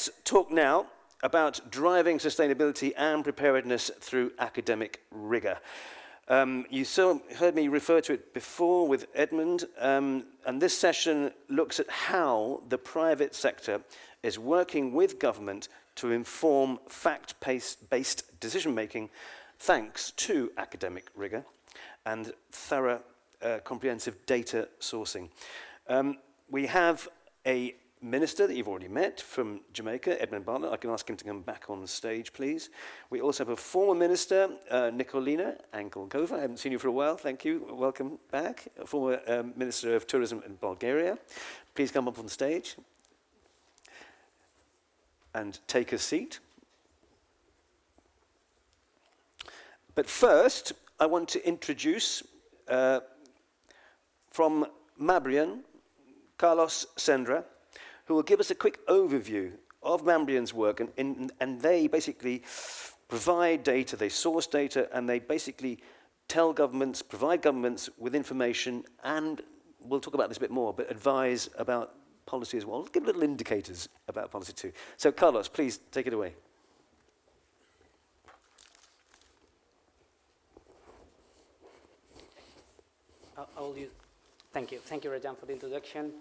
let's talk now about driving sustainability and preparedness through academic rigor. You heard me refer to it before with Edmund, and this session looks at how the private sector is working with government to inform fact-based decision-making thanks to academic rigor and thorough comprehensive data sourcing. We have a minister that you've already met from Jamaica, Edmund Bartlett. I can ask him to come back on the stage, please. We also have a former minister, Nikolina, Angelkova. I haven't seen you for a while. Thank you. Welcome back. A former Minister of Tourism in Bulgaria. Please come up on stage and take a seat. But first, I want to introduce from Mabrian, Carlos Cendra, who will give us a quick overview of Mabrian's work, and they basically provide data, they source data, and they basically tell governments, provide governments with information, and we'll talk about this a bit more, but advise about policy as well. Give little indicators about policy too. So Carlos, please take it away. Thank you, Rajan, for the introduction.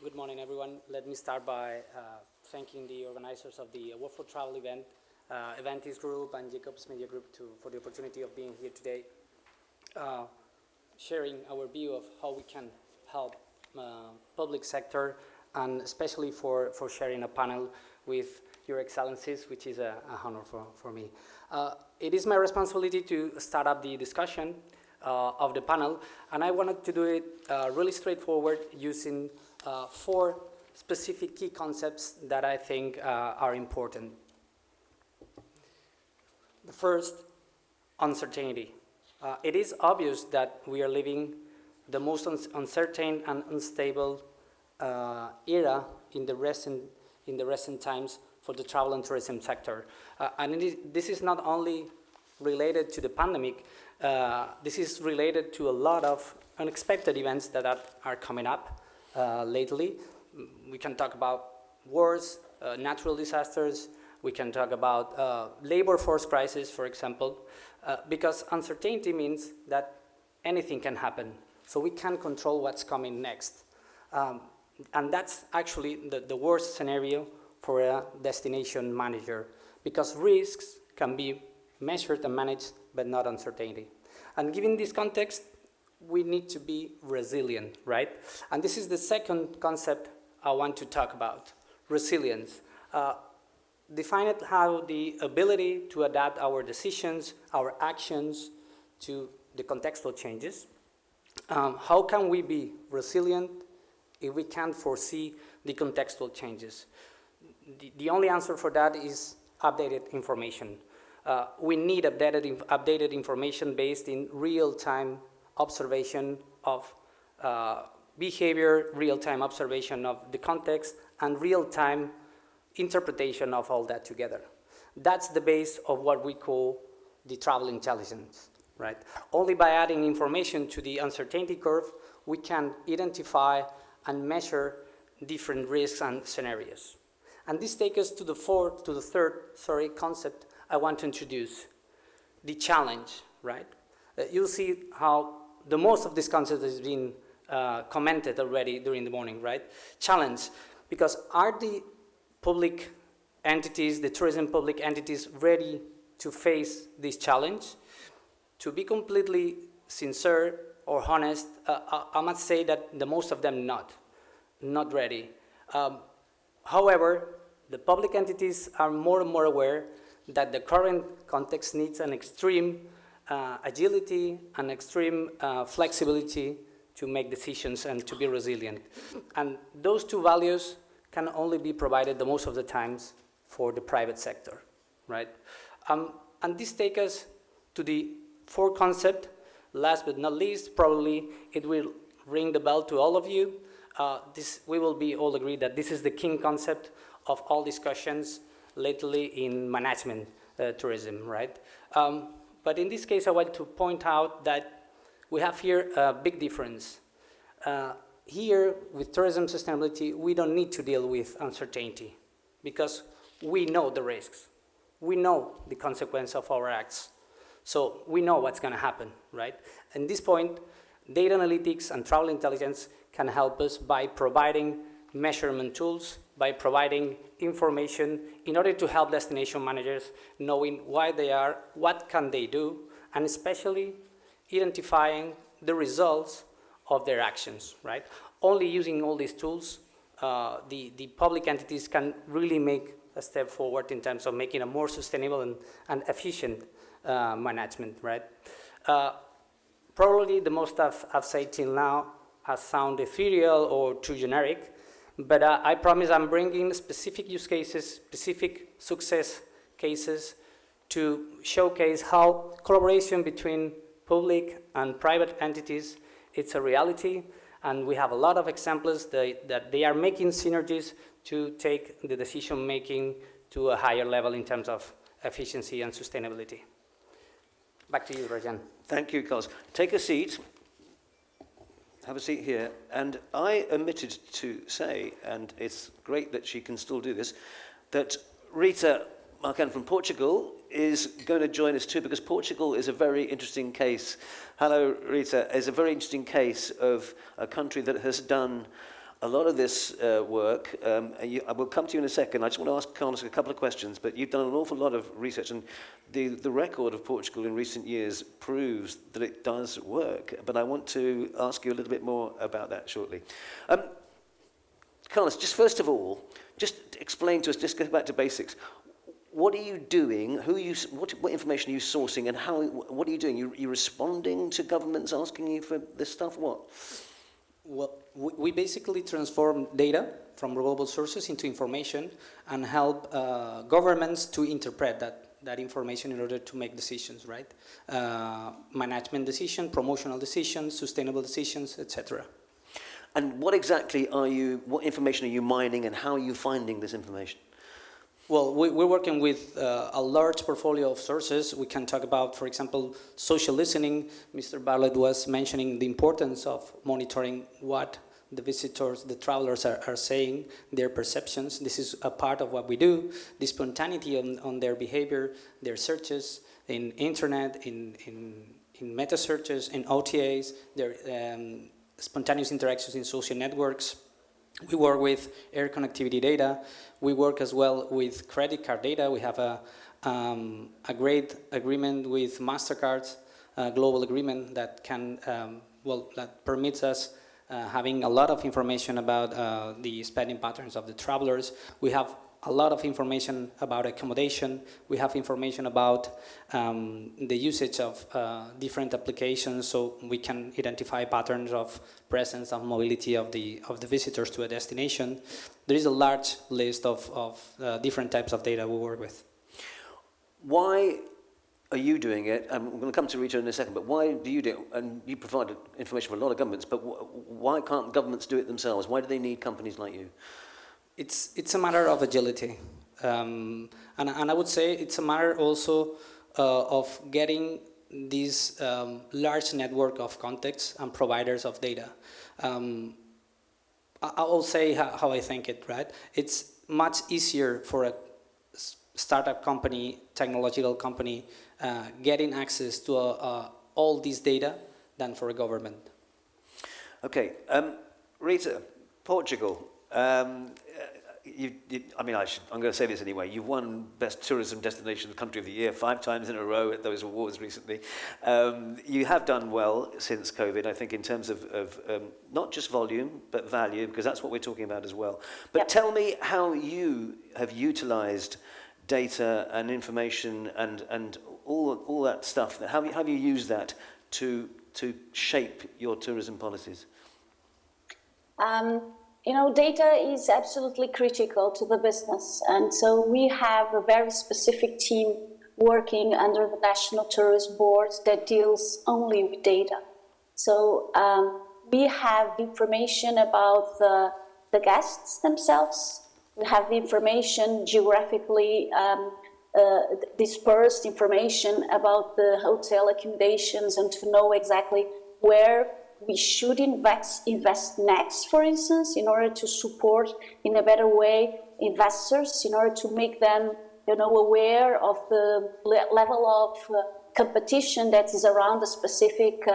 Good morning, everyone. Let me start by thanking the organizers of the World for Travel event, Avantis Group and Jacobs Media Group for the opportunity of being here today, sharing our view of how we can help public sector, and especially for sharing a panel with Your Excellencies, which is an honor for me. It is my responsibility to start up the discussion of the panel, and I wanted to do it really straightforward using 4 specific key concepts that I think are important. The first, uncertainty. It is obvious that we are living the most uncertain and unstable era in the recent times for the travel and tourism sector. This is not only related to the pandemic, this is related to a lot of unexpected events that are coming up lately. We can talk about wars, natural disasters, we can talk about labor force crisis, for example, because uncertainty means that anything can happen, so we can't control what's coming next. And that's actually the worst scenario for a destination manager, because risks can be measured and managed, but not uncertainty. And given this context, we need to be resilient, right? And this is the second concept I want to talk about, resilience. Define it how the ability to adapt our decisions, our actions to the contextual changes. How can we be resilient if we can't foresee the contextual changes? The only answer for that is updated information. We need updated information based in real-time observation of behavior, real-time observation of the context, and real-time interpretation of all that together. That's the base of what we call the travel intelligence, right? Only by adding information to the uncertainty curve, we can identify and measure different risks and scenarios. And this takes us to the third concept I want to introduce, the challenge, right? You'll see how the most of this concept has been commented already during the morning, right? Challenge, because are the public entities, the tourism public entities, ready to face this challenge? To be completely sincere or honest, I must say that the most of them not ready. However, the public entities are more and more aware that the current context needs an extreme agility and extreme flexibility to make decisions and to be resilient. And those 2 values can only be provided the most of the times for the private sector, right? And this takes us to the 4th concept. Last but not least, probably it will ring the bell to all of you. We will be all agreed that this is the king concept of all discussions lately in management tourism, right? But in this case, I want to point out that we have here a big difference. Here, with tourism sustainability, we don't need to deal with uncertainty, because we know the risks. We know the consequence of our acts. So we know what's going to happen, right? At this point, data analytics and travel intelligence can help us by providing measurement tools, by providing information in order to help destination managers knowing why they are, what can they do, and especially identifying the results of their actions, right? Only using all these tools, the public entities can really make a step forward in terms of making a more sustainable and efficient management, right? Probably the most I've said till now has sound ethereal or too generic, but I promise I'm bringing specific use cases, specific success cases to showcase how collaboration between public and private entities, it's a reality, and we have a lot of examples that they are making synergies to take the decision-making to a higher level in terms of efficiency and sustainability. Back to you, Rajan. Thank you, Carlos. Take a seat. Have a seat here. And I omitted to say, and it's great that she can still do this, that Rita Marques from Portugal is going to join us too, because Portugal is a very interesting case. Hello, Rita. Is a very interesting case of a country that has done a lot of this work. I will come to you in a second. I just want to ask Carlos a couple of questions, but you've done an awful lot of research, and the record of Portugal in recent years proves that it does work. But I want to ask you a little bit more about that shortly. Carlos, just first of all, just explain to us, just go back to basics. What are you doing? What information are you sourcing, and what are you doing? You responding to governments asking you for this stuff? What? Well, we basically transform data from global sources into information and help governments to interpret that information in order to make decisions, right? Management decisions, promotional decisions, sustainable decisions, etc. And what information are you mining, and how are you finding this information? Well, we're working with a large portfolio of sources. We can talk about, for example, social listening. Mr. Bartlett was mentioning the importance of monitoring what the visitors, the travelers are saying, their perceptions. This is a part of what we do. The spontaneity on their behavior, their searches in internet, in meta searches, in OTAs, their spontaneous interactions in social networks. We work with air connectivity data. We work as well with credit card data. We have a great agreement with MasterCard, a global agreement that can, that permits us having a lot of information about the spending patterns of the travelers. We have a lot of information about accommodation. We have information about the usage of different applications, so we can identify patterns of presence of mobility of the visitors to a destination. There is a large list of different types of data we work with. Why are you doing it? I'm going to come to Rita in a second, but why do you do it? And you provide information for a lot of governments, but why can't governments do it themselves? Why do they need companies like you? It's a matter of agility, and I would say it's a matter also of getting this large network of contacts and providers of data. I will say how I think it, right? It's much easier for a startup company, technological company, getting access to all this data than for a government. Okay, Rita, Portugal. I'm going to say this anyway. You've won Best Tourism Destination Country of the Year 5 times in a row at those awards recently. You have done well since COVID, I think, in terms of not just volume, but value, because that's what we're talking about as well. But yep. Tell me how you have utilized data and information and all that stuff. How have you used that to shape your tourism policies? Data is absolutely critical to the business, and so we have a very specific team working under the National Tourist Board that deals only with data. So we have information about the guests themselves. We have the information geographically dispersed information about the hotel accommodations, and to know exactly where we should invest next, for instance, in order to support in a better way investors in order to make them, aware of the level of competition that is around a specific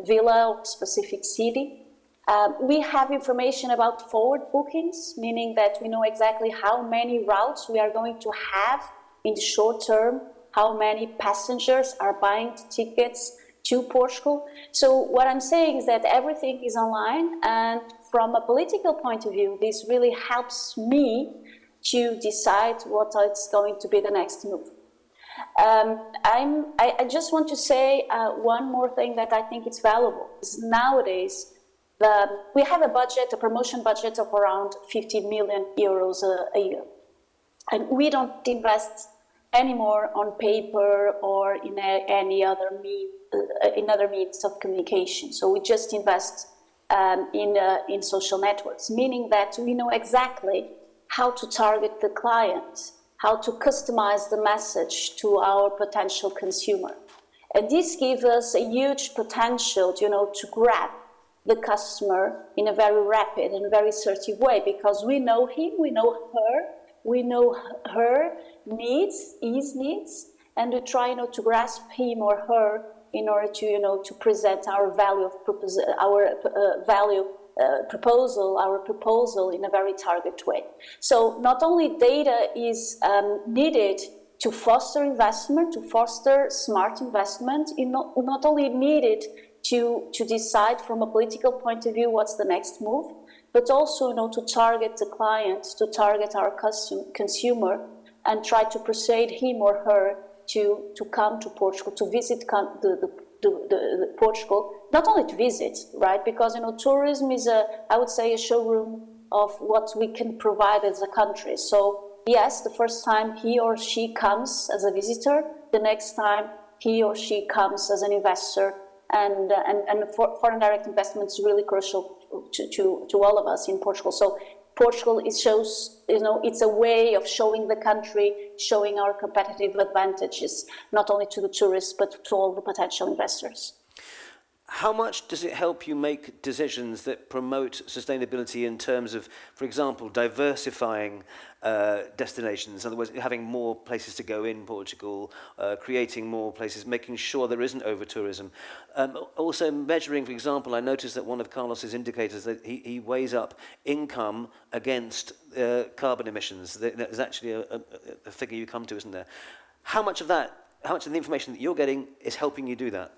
villa or specific city. We have information about forward bookings, meaning that we know exactly how many routes we are going to have in the short term, how many passengers are buying tickets to Portugal. So what I'm saying is that everything is online, and from a political point of view, this really helps me to decide what is going to be the next move. I just want to say one more thing that I think is valuable. Is nowadays, we have a budget, a promotion budget of around 50 million euros a year. And we don't invest anymore on paper or in any other means of communication. So we just invest in social networks, meaning that we know exactly how to target the client, how to customize the message to our potential consumer. And this gives us a huge potential, to grab the customer in a very rapid and very assertive way, because we know him, we know her needs, his needs, and we try, to grasp him or her in order to, to present our proposal in a very targeted way. So not only data is needed to foster investment, to foster smart investment, not only needed to decide from a political point of view what's the next move, but also to target the client, to target our consumer, and try to persuade him or her to come to Portugal, to visit the Portugal, not only to visit, right? Because tourism is I would say, a showroom of what we can provide as a country. So yes, the first time he or she comes as a visitor, the next time he or she comes as an investor, and foreign direct investment is really crucial to all of us in Portugal. So Portugal, it shows, it's a way of showing the country, showing our competitive advantages, not only to the tourists, but to all the potential investors. How much does it help you make decisions that promote sustainability in terms of, for example, diversifying destinations, in other words, having more places to go in Portugal, creating more places, making sure there isn't over-tourism? Also measuring, for example, I noticed that one of Carlos's indicators, that he weighs up income against carbon emissions. There's actually a figure you come to, isn't there? How much of the information that you're getting is helping you do that?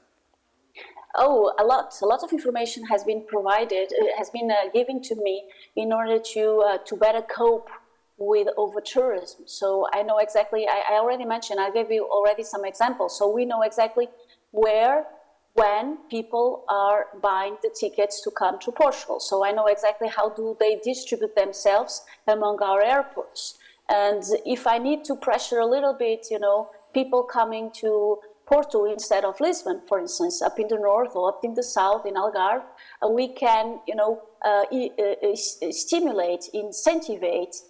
Oh, a lot of information has been provided, has been given to me in order to better cope with over-tourism. So I know exactly, I already mentioned, I gave you already some examples. So we know exactly where, when people are buying the tickets to come to Portugal. So I know exactly how do they distribute themselves among our airports. And if I need to pressure a little bit, people coming to Porto instead of Lisbon, for instance, up in the north or up in the south, in Algarve, we can, stimulate, incentivate,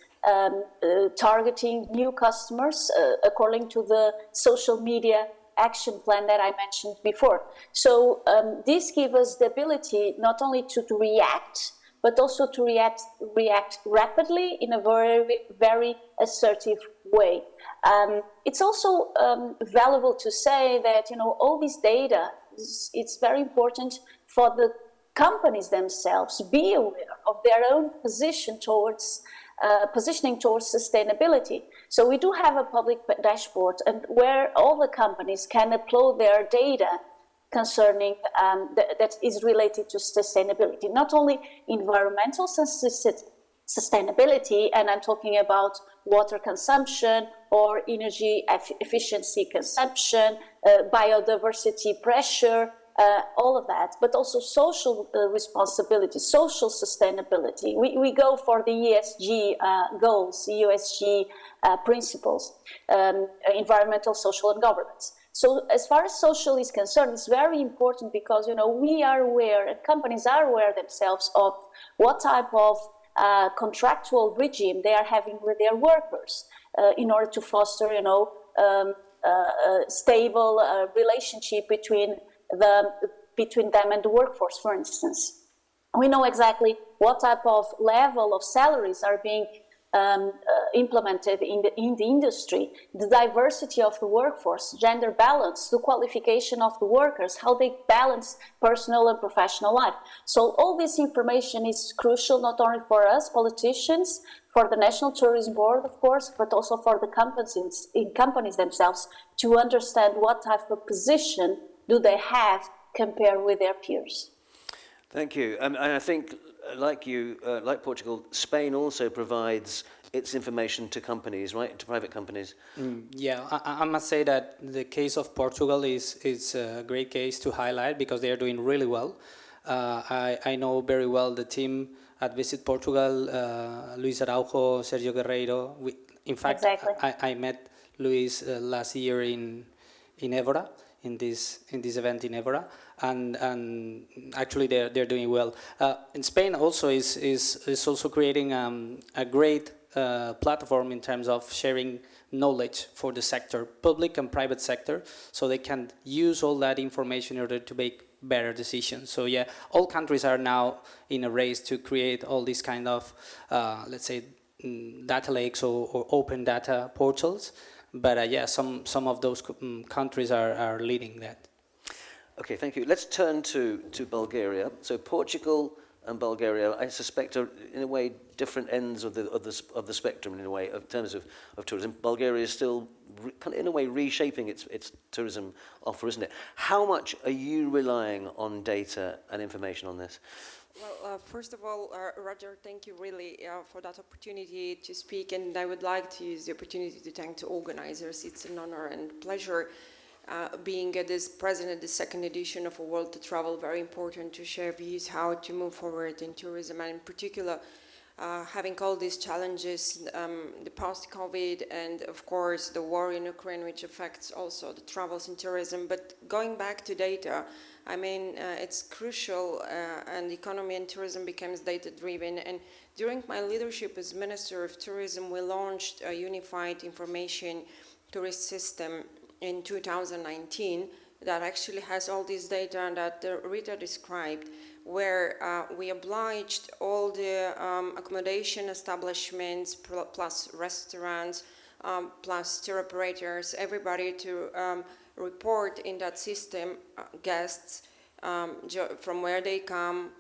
targeting new customers according to the social media action plan that I mentioned before. So this gives us the ability not only to react, but also to react rapidly in a very, very assertive way. It's also valuable to say that all this data it's very important for the companies themselves to be aware of their own positioning towards sustainability. So we do have a public dashboard, and where all the companies can upload their data concerning that is related to sustainability, not only environmental sustainability, and I'm talking about water consumption or energy efficiency consumption, biodiversity pressure, all of that, but also social responsibility, social sustainability. We go for the ESG goals, ESG principles, environmental, social, and governance. So as far as social is concerned, it's very important because, we are aware, and companies are aware themselves of what type of contractual regime they are having with their workers in order to foster, stable relationship between them and the workforce, for instance. We know exactly what type of level of salaries are being implemented in the industry, the diversity of the workforce, gender balance, the qualification of the workers, how they balance personal and professional life. So all this information is crucial not only for us politicians, for the National Tourism Board, of course, but also for the companies themselves to understand what type of position do they have compared with their peers. Thank you. And I think, like you, like Portugal, Spain also provides its information to companies, right? To private companies. Yeah, I must say that the case of Portugal is a great case to highlight because they are doing really well. I know very well the team at Visit Portugal, Luis Araujo, Sergio Guerreiro. In fact, Exactly. I met Luis last year in Évora, in this event in Évora, and actually they're doing well. In Spain also is also creating a great platform in terms of sharing knowledge for the sector, public and private sector, so they can use all that information in order to make better decisions. So yeah, all countries are now in a race to create all these kind of, let's say, data lakes or open data portals. But yeah, some of those countries are leading that. Okay, thank you. Let's turn to Bulgaria. So Portugal and Bulgaria, I suspect, are in a way different ends of the spectrum in a way in terms of tourism. Bulgaria is still kind of in a way reshaping its tourism offer, isn't it? How much are you relying on data and information on this? Well, first of all, Roger, thank you really for that opportunity to speak, and I would like to use the opportunity to thank the organizers. It's an honor and pleasure being this present at the second edition of A World to Travel. Very important to share views how to move forward in tourism, and in particular, having all these challenges, the post-COVID, and of course the war in Ukraine, which affects also the travels in tourism. But going back to data, I mean, it's crucial, and economy and tourism becomes data-driven. And during my leadership as Minister of Tourism, we launched a unified information tourist system in 2019 that actually has all this data that Rita described, where we obliged all the accommodation establishments, plus restaurants, plus tour operators, everybody to report in that system guests from where they come,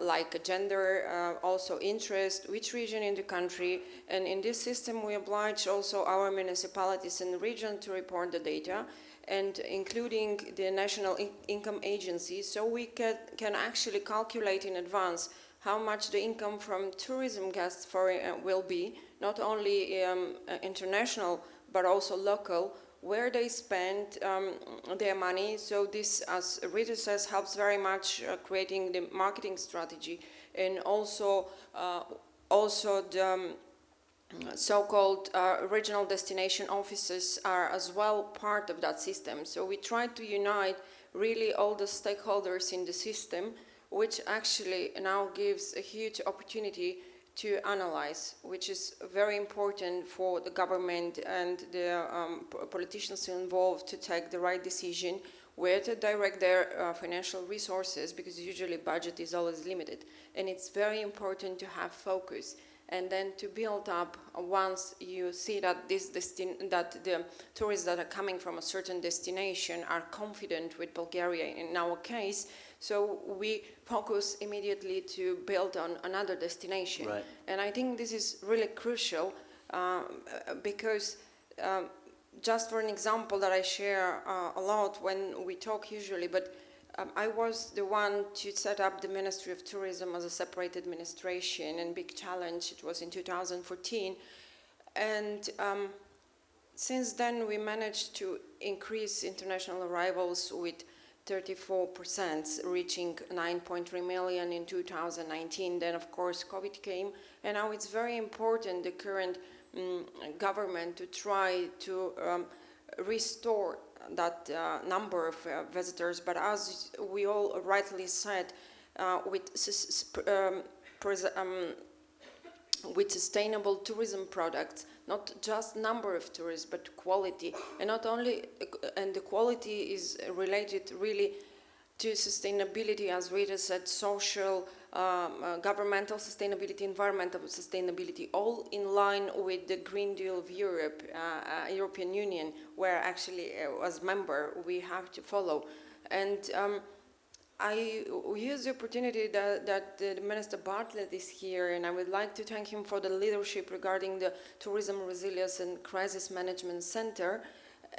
like gender, also interest, which region in the country. And in this system we oblige also our municipalities and region to report the data, and including the National Income Agency, so we can actually calculate in advance how much the income from tourism guests will be, not only international but also local, where they spend their money. So this, as Rita says, helps very much creating the marketing strategy, and also the so-called regional destination offices are as well part of that system. So we try to unite really all the stakeholders in the system, which actually now gives a huge opportunity to analyze, which is very important for the government and the politicians involved to take the right decision, where to direct their financial resources, because usually budget is always limited. And it's very important to have focus, and then to build up once you see that that the tourists that are coming from a certain destination are confident with Bulgaria in our case. So we focus immediately to build on another destination. Right. And I think this is really crucial because just for an example that I share a lot when we talk usually, but I was the one to set up the Ministry of Tourism as a separate administration, and big challenge, it was in 2014. And since then we managed to increase international arrivals with 34%, reaching 9.3 million in 2019. Then of course COVID came, and now it's very important, the current government, to try to restore that number of visitors. But as we all rightly said, with sustainable tourism products, not just number of tourists, but quality, and not only, and the quality is related really to sustainability, as Rita said, social governmental sustainability, environmental sustainability, all in line with the Green Deal of Europe, European Union, where actually as member we have to follow. And I use the opportunity that the Minister Bartlett is here, and I would like to thank him for the leadership regarding the Tourism Resilience and Crisis Management Center.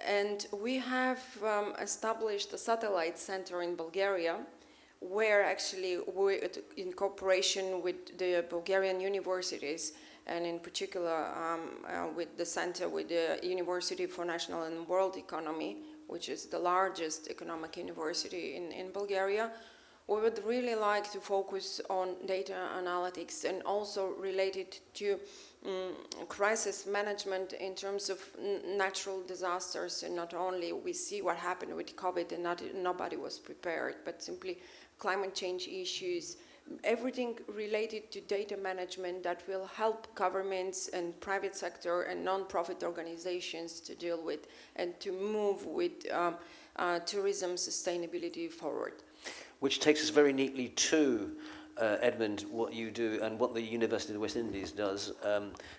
And we have established a satellite center in Bulgaria, where actually we, in cooperation with the Bulgarian universities, and in particular with the center with the University for National and World Economy, which is the largest economic university in Bulgaria, we would really like to focus on data analytics and also related to crisis management in terms of natural disasters. And not only we see what happened with COVID and nobody was prepared, but simply climate change issues, everything related to data management that will help governments and private sector and non-profit organizations to deal with and to move with tourism sustainability forward. Which takes us very neatly to, Edmund, what you do and what the University of the West Indies does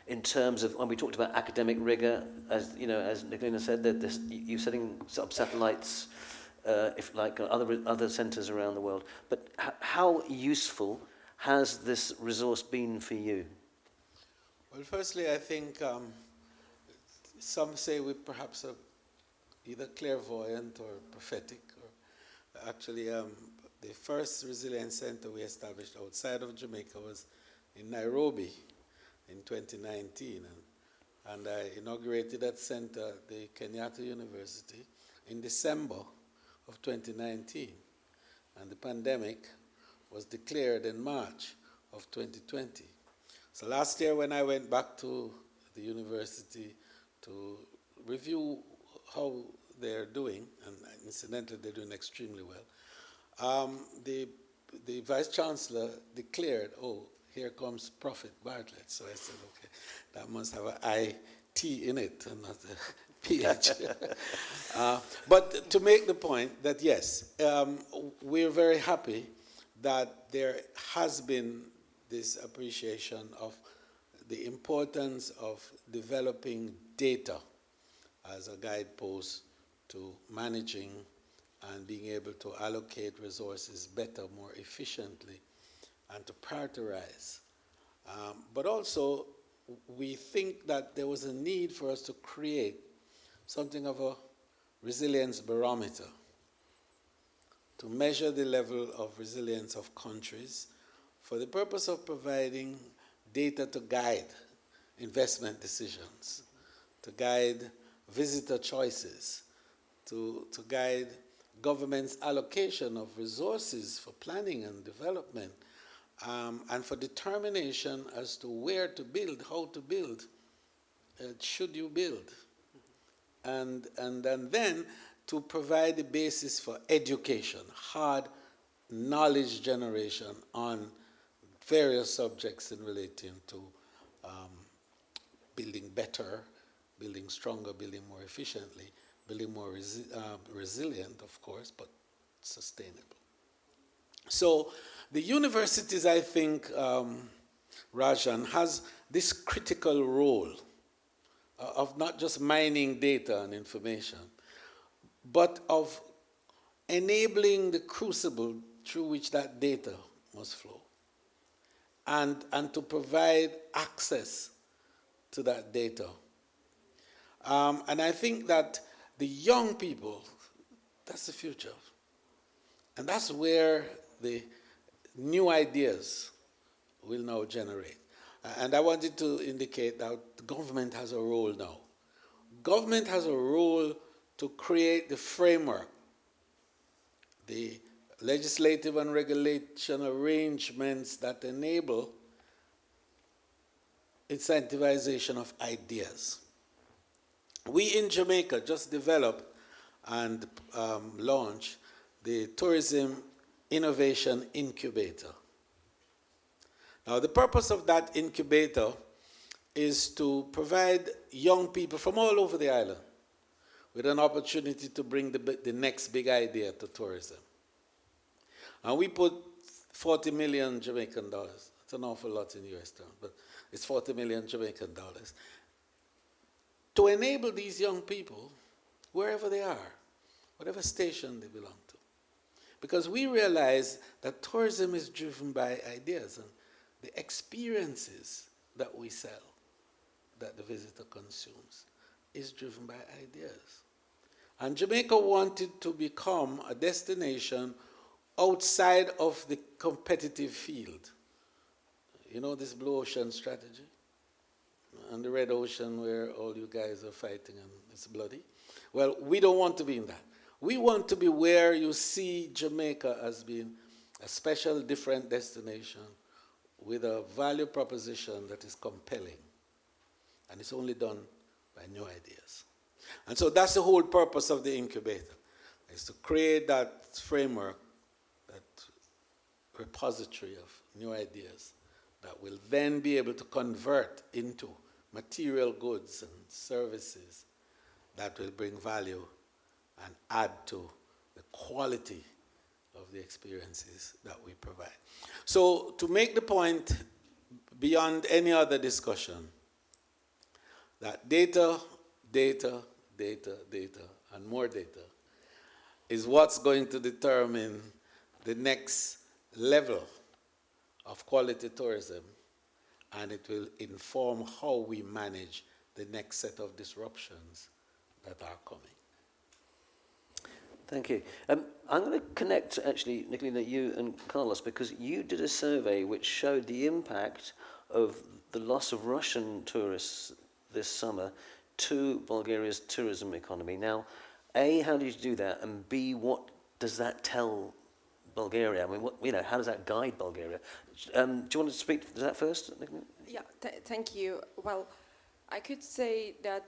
in terms of, when we talked about academic rigor, as you know, as Nikolina said, that you're setting up satellites, if like other centres around the world. But how useful has this resource been for you? Well, firstly, I think some say we perhaps are either clairvoyant or prophetic. Or actually, the first resilience center we established outside of Jamaica was in Nairobi in 2019. And I inaugurated that center at the Kenyatta University in December of 2019, and the pandemic was declared in March of 2020. So last year when I went back to the university to review how they're doing, and incidentally they're doing extremely well, the Vice Chancellor declared, oh, here comes Prophet Bartlett. So I said, okay, that must have an IT in it and not a PH. But to make the point that yes, we're very happy that there has been this appreciation of the importance of developing data as a guidepost to managing and being able to allocate resources better, more efficiently, and to prioritize. But also, we think that there was a need for us to create something of a resilience barometer to measure the level of resilience of countries for the purpose of providing data to guide investment decisions, to guide visitor choices, to guide government's allocation of resources for planning and development, and for determination as to where to build, how to build, should you build. And then to provide the basis for education, hard knowledge generation on various subjects in relating to building better, building stronger, building more efficiently, building more resilient, of course, but sustainable. So the universities, I think, Rajan, has this critical role of not just mining data and information, but of enabling the crucible through which that data must flow, and to provide access to that data. And I think that the young people, that's the future. And that's where the new ideas will now generate. And I wanted to indicate that the government has a role now. Government has a role to create the framework, the legislative and regulation arrangements that enable incentivization of ideas. We in Jamaica just developed and launched the Tourism Innovation Incubator. Now, the purpose of that incubator is to provide young people from all over the island with an opportunity to bring the next big idea to tourism. And we put 40 million Jamaican dollars. It's an awful lot in US terms, but it's 40 million Jamaican dollars. To enable these young people, wherever they are, whatever station they belong to. Because we realize that tourism is driven by ideas and the experiences that we sell, that the visitor consumes, is driven by ideas. And Jamaica wanted to become a destination outside of the competitive field. You know this blue ocean strategy? And the red ocean where all you guys are fighting and it's bloody? Well, we don't want to be in that. We want to be where you see Jamaica as being a special, different destination with a value proposition that is compelling. And it's only done by new ideas. And so that's the whole purpose of the incubator, is to create that framework, that repository of new ideas that will then be able to convert into material goods and services that will bring value and add to the quality of the experiences that we provide. So to make the point beyond any other discussion, that data, and more data is what's going to determine the next level of quality tourism, and it will inform how we manage the next set of disruptions that are coming. Thank you. I'm going to connect, actually, Nikolina, you and Carlos, because you did a survey which showed the impact of the loss of Russian tourists this summer to Bulgaria's tourism economy. Now, A, how did you do that? And B, what does that tell Bulgaria? I mean, how does that guide Bulgaria? Do you want to speak to that first, Nikolina? Yeah, thank you. Well, I could say that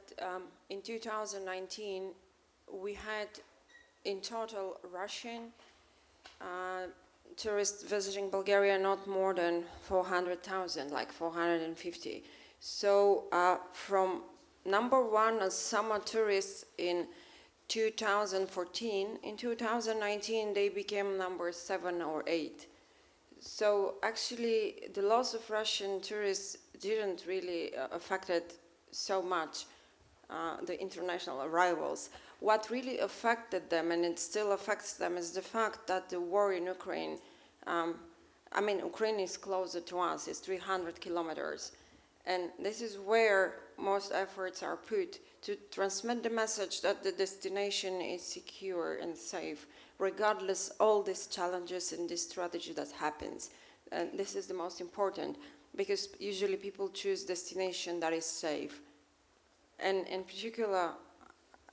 in 2019, we had in total Russian tourists visiting Bulgaria not more than 400,000, like 450. So from number one as summer tourists in 2014, in 2019 they became number 7 or 8. So actually the loss of Russian tourists didn't really affect it so much, the international arrivals. What really affected them, and it still affects them, is the fact that the war in Ukraine, Ukraine is closer to us, it's 300 kilometers. And this is where most efforts are put to transmit the message that the destination is secure and safe, regardless all these challenges and this strategy that happens. And this is the most important, because usually people choose destination that is safe. And in particular,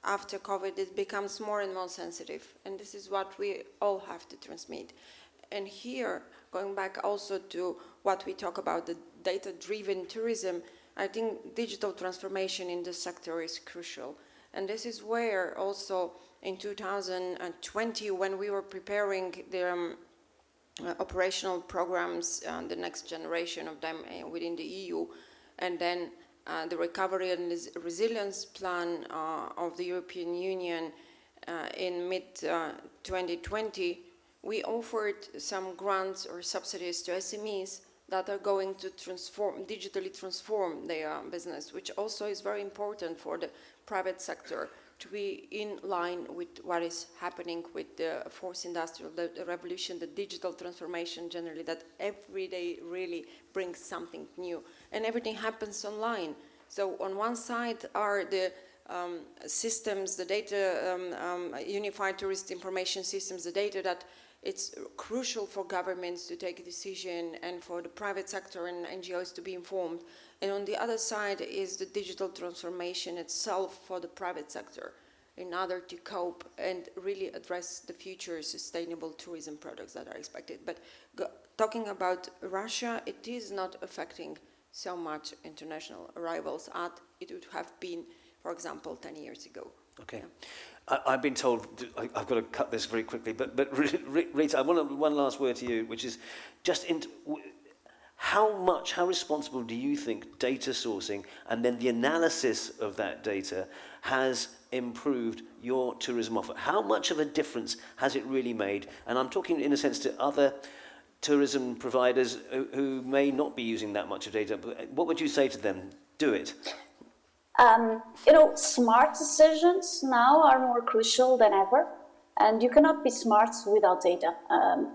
after COVID, it becomes more and more sensitive. And this is what we all have to transmit. And here, going back also to what we talk about, the data-driven tourism, I think digital transformation in this sector is crucial. And this is where also in 2020, when we were preparing the operational programs, the next generation of them within the EU, and then the recovery and resilience plan of the European Union in mid-2020, we offered some grants or subsidies to SMEs that are going to digitally transform their business, which also is very important for the private sector to be in line with what is happening with the fourth industrial revolution, the digital transformation generally, that every day really brings something new. And everything happens online. So on one side are the systems, the data, unified tourist information systems, the data that it's crucial for governments to take a decision and for the private sector and NGOs to be informed. And on the other side is the digital transformation itself for the private sector in order to cope and really address the future sustainable tourism products that are expected. But talking about Russia, it is not affecting so much international arrivals as it would have been, for example, 10 years ago. Okay. Yeah. I've been told I've got to cut this very quickly, but Rita, I want one last word to you, which is just how responsible do you think data sourcing and then the analysis of that data has improved your tourism offer? How much of a difference has it really made? And I'm talking in a sense to other tourism providers who may not be using that much of data? What would you say to them? Do it. Smart decisions now are more crucial than ever, and you cannot be smart without data.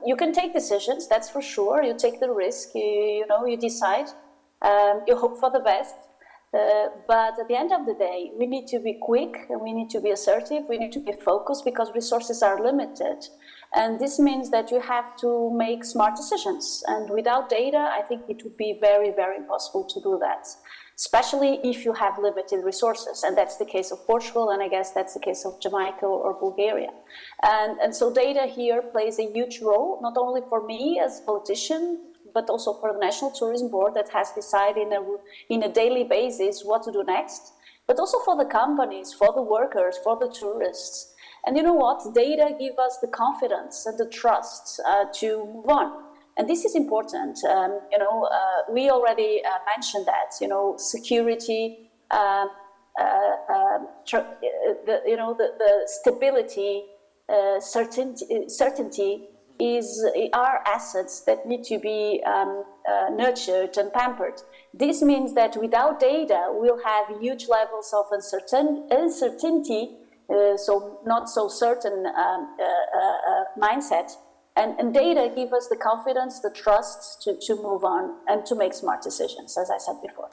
You can take decisions, that's for sure. You take the risk, you decide, you hope for the best. But at the end of the day, we need to be quick, and we need to be assertive, we need to be focused, because resources are limited. And this means that you have to make smart decisions. And without data, I think it would be very, very impossible to do that, especially if you have limited resources. And that's the case of Portugal, and I guess that's the case of Jamaica or Bulgaria. And so data here plays a huge role, not only for me as a politician, but also for the National Tourism Board that has decided in a daily basis what to do next, but also for the companies, for the workers, for the tourists. And you know what? Data give us the confidence and the trust to move on. And this is important. We already mentioned that, security, the stability, certainty are assets that need to be nurtured and pampered. This means that without data, we'll have huge levels of uncertainty, so not so certain mindset. And data give us the confidence, the trust to move on and to make smart decisions, as I said before.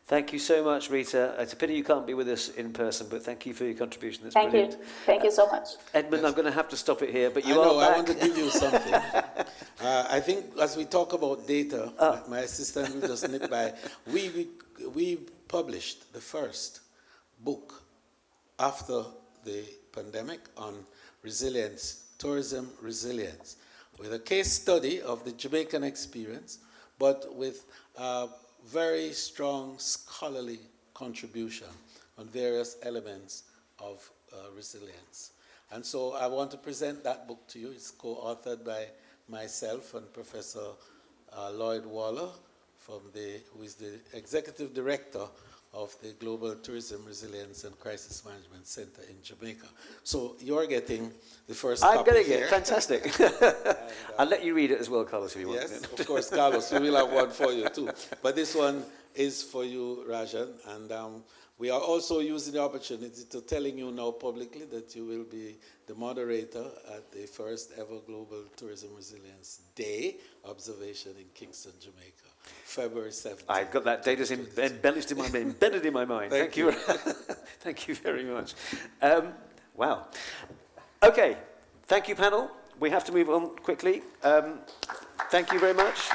Thank you so much, Rita. It's a pity you can't be with us in person, but thank you for your contribution. That's Thank brilliant. you. Thank you so much. Edmund, I'm going to have to stop it here, but you I know, are back. I want to give you something. I think as we talk about data, my assistant will just nip by. We published the first book after the pandemic on resilience, tourism resilience, with a case study of the Jamaican experience, but with very strong scholarly contribution on various elements of resilience. And so I want to present that book to you. It's co-authored by myself and Professor Lloyd Waller, who is the Executive Director of the Global Tourism Resilience and Crisis Management Center in Jamaica. So you're getting the first copy. I'm getting here. it. Fantastic. I'll let you read it as well, Carlos, if you want. Yes, of course, Carlos. We will have one for you too. But this one is for you, Rajan. And we are also using the opportunity to telling you now publicly that you will be the moderator at the first ever Global Tourism Resilience Day observation in Kingston, Jamaica, February 7th. I've got that data embedded in my mind. Thank you. Thank you very much. Wow. Okay. Thank you, panel. We have to move on quickly. Thank you very much.